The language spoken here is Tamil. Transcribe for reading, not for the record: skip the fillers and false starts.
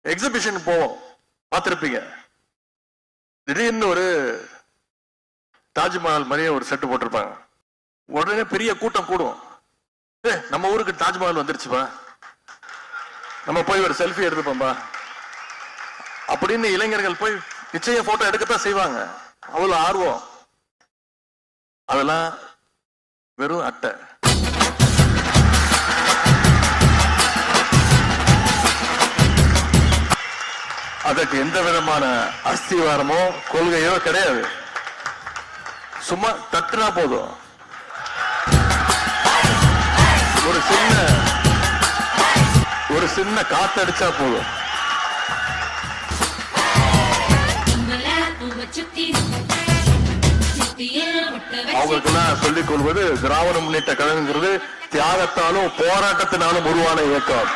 எக்ஸிபிஷன் போவோம், பார்த்திருப்பீங்க. திடீர்னு ஒரு தாஜ்மஹால் மாதிரியே ஒரு செட்டு போட்டிருப்பாங்க. உடனே பெரிய கூட்டம் கூடும். நம்ம ஊருக்கு தாஜ்மஹால் வந்துருச்சுப்பா, நம்ம போய் ஒரு செல்ஃபி எடுத்துப்போம்பா அப்படின்னு இளைஞர்கள் போய் நிச்சயம் போட்டோ எடுக்கத்தான் செய்வாங்க. அவ்வளவு ஆர்வம். அதெல்லாம் வெறும் அட்டை. அதற்கு எந்த விதமான அஸ்திவாரமோ கொள்கையோ கிடையாது. சும்மா தட்டுனா போதும். ஒரு சின்ன காத்தடிச்சா போதும். அவங்களுக்கெல்லாம் சொல்லிக் கொள்வது திராவிட முன்னேற்ற கழகங்கிறது தியாகத்தாலும் போராட்டத்தினாலும் உருவான இயக்கம்.